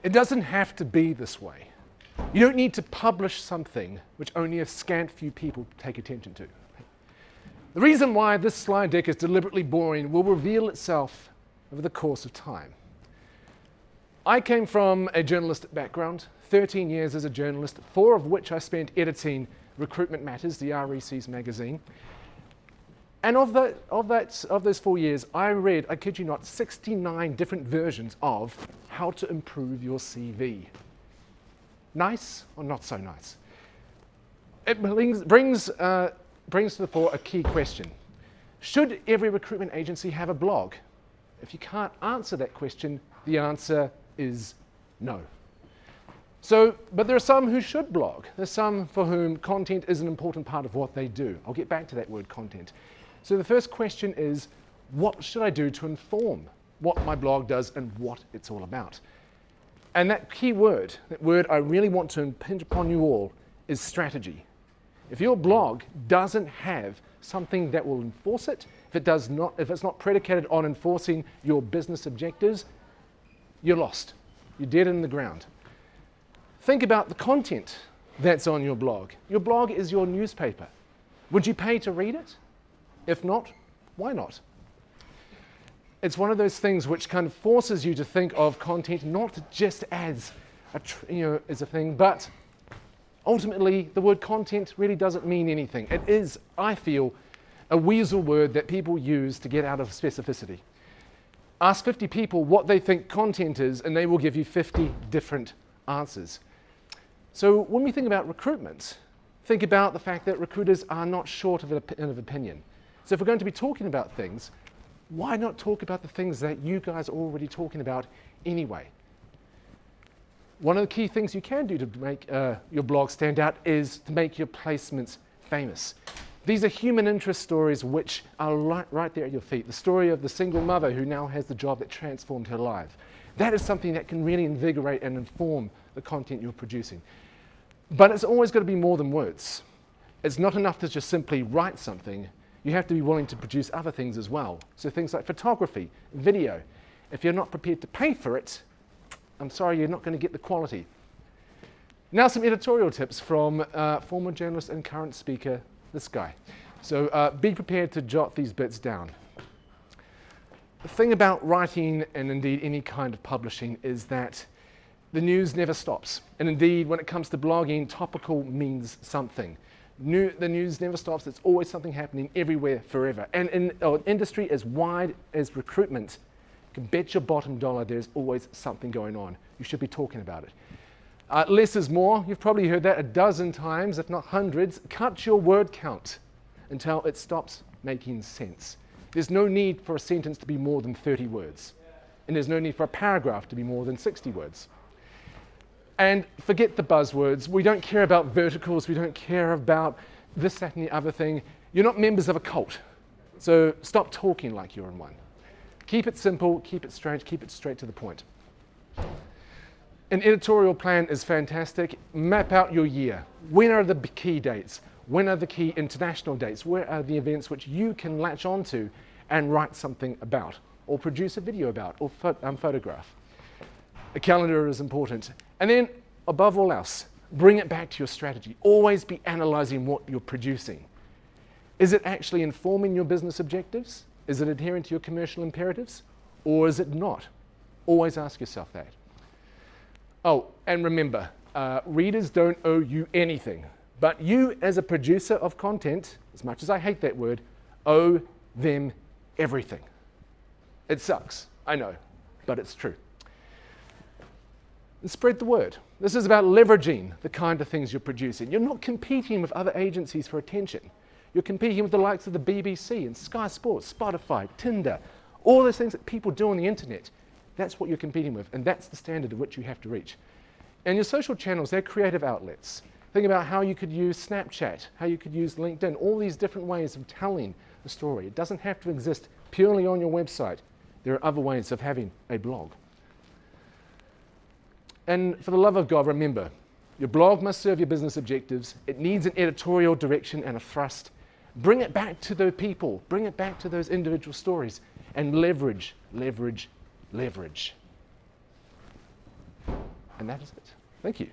It doesn't have to be this way. You don't need to publish something which only a scant few people take attention to. The reason why this slide deck is deliberately boring will reveal itself over the course of time. I came from a journalistic background, 13 years as a journalist, 4 of which I spent editing Recruitment Matters, the REC's magazine. And of those 4 years, I read, I kid you not, 69 different versions of how to improve your CV. Nice or not so nice? It brings to the fore a key question. Should every recruitment agency have a blog? If you can't answer that question, the answer is no. But there are some who should blog. There's some for whom content is an important part of what they do. I'll get back to that word content. So the first question is, what should I do to inform what my blog does and what it's all about? And that key word, that word I really want to impinge upon you all, is strategy. If your blog doesn't have something that will enforce it, if it's not predicated on enforcing your business objectives, you're lost. You're dead in the ground. Think about the content that's on your blog. Your blog is your newspaper. Would you pay to read it? If not, why not? It's one of those things which kind of forces you to think of content not just as as a thing, but ultimately the word content really doesn't mean anything. It is, I feel, a weasel word that people use to get out of specificity. Ask 50 people what they think content is, and they will give you 50 different answers. So when we think about recruitment, think about the fact that recruiters are not short of an opinion. So if we're going to be talking about things, why not talk about the things that you guys are already talking about anyway? One of the key things you can do to make your blog stand out is to make your placements famous. These are human interest stories which are right there at your feet. The story of the single mother who now has the job that transformed her life. That is something that can really invigorate and inform the content you're producing. But it's always got to be more than words. It's not enough to just simply write something. You have to be willing to produce other things as well. So things like photography, video. If you're not prepared to pay for it, I'm sorry, you're not going to get the quality. Now some editorial tips from former journalist and current speaker, this guy. So be prepared to jot these bits down. The thing about writing, and indeed any kind of publishing, is that the news never stops. And indeed, when it comes to blogging, topical means something. The news never stops. There's always something happening everywhere, forever. And in an industry as wide as recruitment, you can bet your bottom dollar there's always something going on. You should be talking about it. Less is more. You've probably heard that a dozen times, if not hundreds. Cut your word count until it stops making sense. There's no need for a sentence to be more than 30 words. And there's no need for a paragraph to be more than 60 words. And forget the buzzwords. We don't care about verticals. We don't care about this, that, and the other thing. You're not members of a cult. So stop talking like you're in one. Keep it simple, keep it straight to the point. An editorial plan is fantastic. Map out your year. When are the key dates? When are the key international dates? Where are the events which you can latch onto and write something about, or produce a video about, or photograph? A calendar is important. And then, above all else, bring it back to your strategy. Always be analyzing what you're producing. Is it actually informing your business objectives? Is it adhering to your commercial imperatives? Or is it not? Always ask yourself that. Oh, and remember, readers don't owe you anything. But you, as a producer of content, as much as I hate that word, owe them everything. It sucks, I know, but it's true. And spread the word. This is about leveraging the kind of things you're producing. You're not competing with other agencies for attention. You're competing with the likes of the BBC and Sky Sports, Spotify, Tinder, all those things that people do on the internet. That's what you're competing with, and that's the standard at which you have to reach. And your social channels, they're creative outlets. Think about how you could use Snapchat, how you could use LinkedIn, all these different ways of telling the story. It doesn't have to exist purely on your website. There are other ways of having a blog. And for the love of God, remember, your blog must serve your business objectives. It needs an editorial direction and a thrust. Bring it back to the people. Bring it back to those individual stories. And leverage, leverage, leverage. And that is it. Thank you.